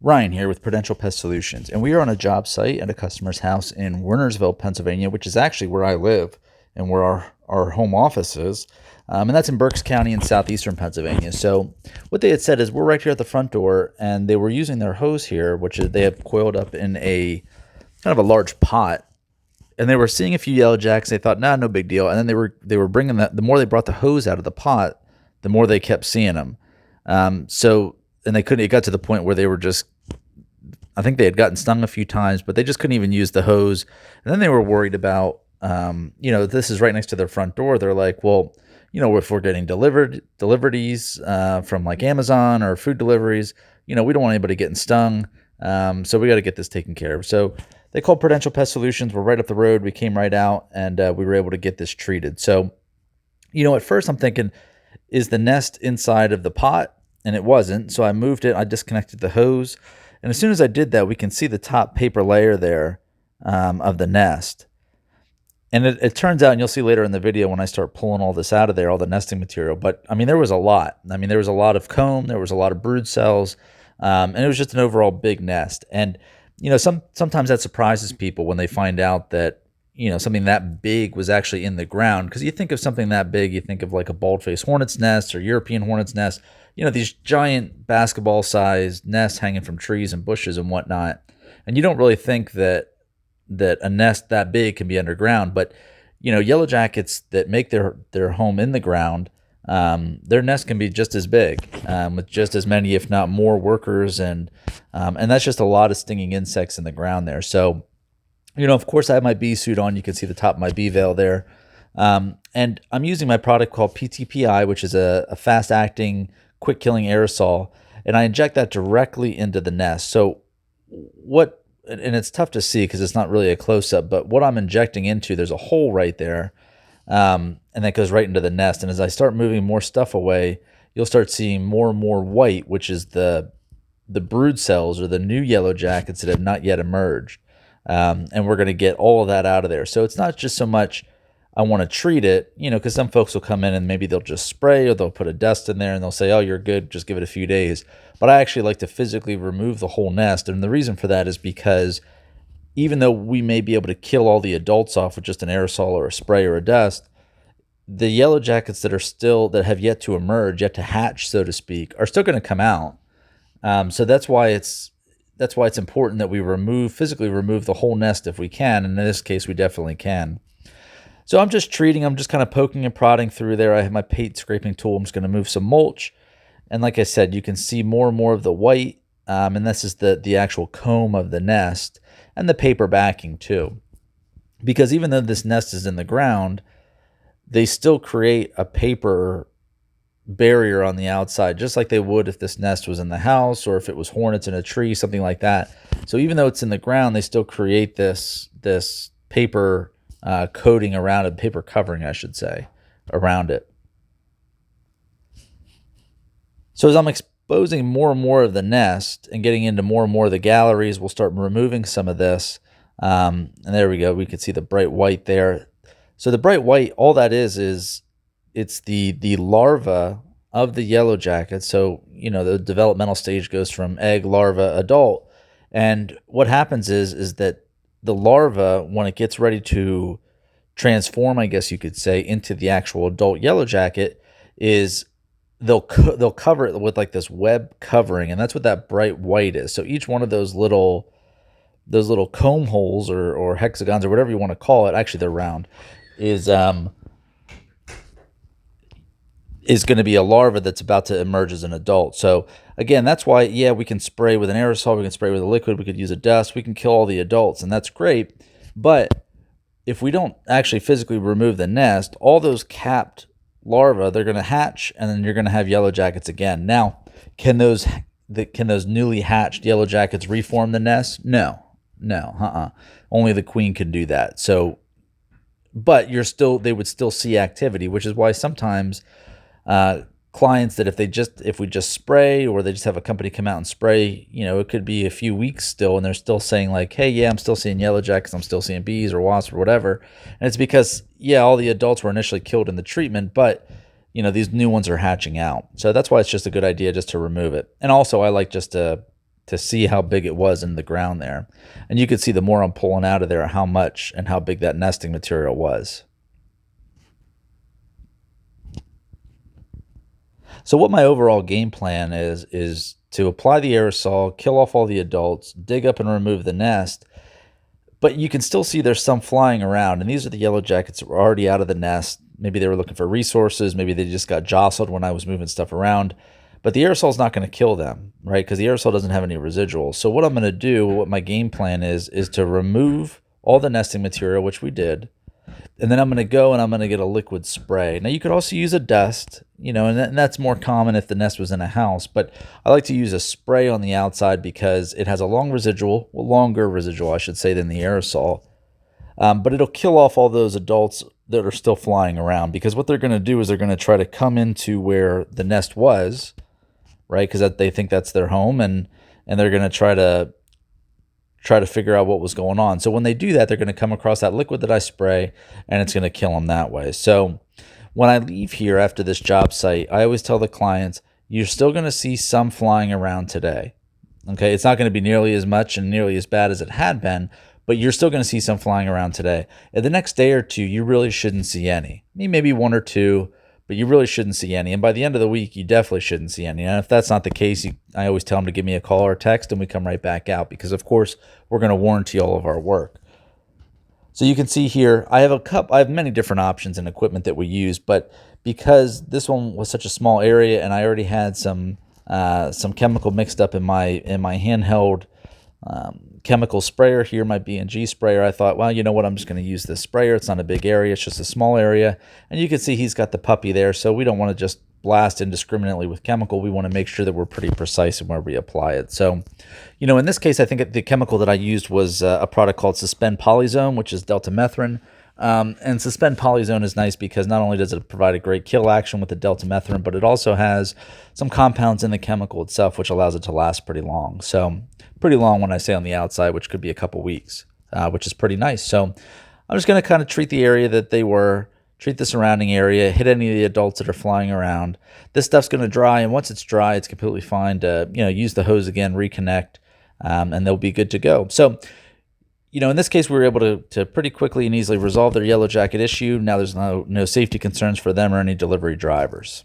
Ryan here with Prudential Pest Solutions, and we are on a job site at a customer's house in Wernersville, Pennsylvania, which is actually where I live and where our home office is. And that's in Berks County in southeastern Pennsylvania. So what they had said is we're right here at the front door, and they were using their hose here, which they have coiled up in a kind of a large pot. And they were seeing a few yellow jacks. They thought, nah, no big deal. And then they were bringing that. The more they brought the hose out of the pot, the more they kept seeing them. And they couldn't. It got to the point where they were just, I think they had gotten stung a few times, but they just couldn't even use the hose. And then they were worried about, this is right next to their front door. They're like, well, if we're getting deliveries from like Amazon or food deliveries, we don't want anybody getting stung. So we got to get this taken care of. So they called Prudential Pest Solutions. We're right up the road. We came right out and we were able to get this treated. So, at first I'm thinking, is the nest inside of the pot? And it wasn't. So I moved it. I disconnected the hose. And as soon as I did that, we can see the top paper layer there of the nest. And it turns out, and you'll see later in the video when I start pulling all this out of there, all the nesting material. But, there was a lot. There was a lot of comb. There was a lot of brood cells. And it was just an overall big nest. And, sometimes that surprises people when they find out that, something that big was actually in the ground. Because you think of something that big, you think of like a bald-faced hornet's nest or European hornet's nest. These giant basketball-sized nests hanging from trees and bushes and whatnot. And you don't really think that a nest that big can be underground. But, yellow jackets that make their home in the ground, their nest can be just as big, with just as many, if not more, workers. And that's just a lot of stinging insects in the ground there. So, of course, I have my bee suit on. You can see the top of my bee veil there. And I'm using my product called PTPI, which is a fast-acting, quick-killing aerosol, and I inject that directly into the nest. So and it's tough to see because it's not really a close-up, but what I'm injecting into, there's a hole right there, and that goes right into the nest. And as I start moving more stuff away, you'll start seeing more and more white, which is the brood cells or the new yellow jackets that have not yet emerged. And we're going to get all of that out of there. So it's not just so much I want to treat it, because some folks will come in and maybe they'll just spray or they'll put a dust in there and they'll say, oh, you're good, just give it a few days. But I actually like to physically remove the whole nest. And the reason for that is because even though we may be able to kill all the adults off with just an aerosol or a spray or a dust, the yellow jackets that have yet to emerge, yet to hatch, so to speak, are still going to come out. So that's why it's important that we physically remove the whole nest if we can. And in this case, we definitely can. So I'm just kind of poking and prodding through there. I have my paint scraping tool. I'm just going to move some mulch. And like I said, you can see more and more of the white. And this is the actual comb of the nest and the paper backing too. Because even though this nest is in the ground, they still create a paper barrier on the outside, just like they would if this nest was in the house or if it was hornets in a tree, something like that. So even though it's in the ground, they still create this paper coating around it, paper covering, I should say, around it. So as I'm exposing more and more of the nest and getting into more and more of the galleries, we'll start removing some of this. And there we go. We can see the bright white there. So the bright white, all that is it's the larva of the yellow jacket. So, the developmental stage goes from egg, larva, adult. And what happens is that the larva, when it gets ready to transform, I guess you could say, into the actual adult yellow jacket, is they'll cover it with like this web covering, and that's what that bright white is. So each one of those little comb holes or hexagons or whatever you want to call it, actually they're round, is going to be a larva that's about to emerge as an adult. So again, that's why, we can spray with an aerosol, we can spray with a liquid, we could use a dust, we can kill all the adults, and that's great. But if we don't actually physically remove the nest, all those capped larvae, they're going to hatch, and then you're going to have yellow jackets again. Now, can those newly hatched yellow jackets reform the nest? No. Only the queen can do that. So, but they would still see activity, which is why sometimes clients that if we just spray, or they just have a company come out and spray, it could be a few weeks still, and they're still saying like, hey, yeah, I'm still seeing yellow jackets, I'm still seeing bees or wasps or whatever. And it's because, all the adults were initially killed in the treatment, but these new ones are hatching out. So that's why it's just a good idea just to remove it. And also I like just to to see how big it was in the ground there. And you could see the more I'm pulling out of there, how much and how big that nesting material was. So what my overall game plan is to apply the aerosol, kill off all the adults, dig up and remove the nest, but you can still see there's some flying around, and these are the yellow jackets that were already out of the nest. Maybe they were looking for resources, maybe they just got jostled when I was moving stuff around, but the aerosol is not going to kill them, right? Because the aerosol doesn't have any residuals. So what I'm going to do, what my game plan is to remove all the nesting material, which we did, and then I'm going to go and I'm going to get a liquid spray. Now you could also use a dust, and that's more common if the nest was in a house, but I like to use a spray on the outside because it has a longer residual, I should say, than the aerosol. But it'll kill off all those adults that are still flying around, because what they're going to do is they're going to try to come into where the nest was, right? Because they think that's their home, and they're going to try to figure out what was going on. So when they do that, they're going to come across that liquid that I spray, and it's going to kill them that way. So when I leave here after this job site, I always tell the clients, you're still going to see some flying around today. Okay, it's not going to be nearly as much and nearly as bad as it had been, but you're still going to see some flying around today. And the next day or two, you really shouldn't see any. Maybe one or two, but you really shouldn't see any. And by the end of the week, you definitely shouldn't see any. And if that's not the case, I always tell them to give me a call or text, and we come right back out, because of course we're going to warranty all of our work. So you can see here, I have many different options and equipment that we use, but because this one was such a small area and I already had some chemical mixed up in my handheld chemical sprayer here, my B&G sprayer, I thought, well, you know what, I'm just going to use this sprayer. It's not a big area, it's just a small area. And you can see he's got the puppy there, so we don't want to just blast indiscriminately with chemical. We want to make sure that we're pretty precise in where we apply it. So, in this case, I think the chemical that I used was a product called Suspend Polyzone, which is deltamethrin. And Suspend Polyzone is nice because not only does it provide a great kill action with the deltamethrin, but it also has some compounds in the chemical itself, which allows it to last pretty long. So pretty long when I say on the outside, which could be a couple weeks, which is pretty nice. So I'm just going to kind of treat the area that they were, treat the surrounding area, hit any of the adults that are flying around. This stuff's going to dry, and once it's dry, it's completely fine to use the hose again, reconnect, and they'll be good to go. So in this case, we were able to pretty quickly and easily resolve their yellow jacket issue. Now there's no safety concerns for them or any delivery drivers.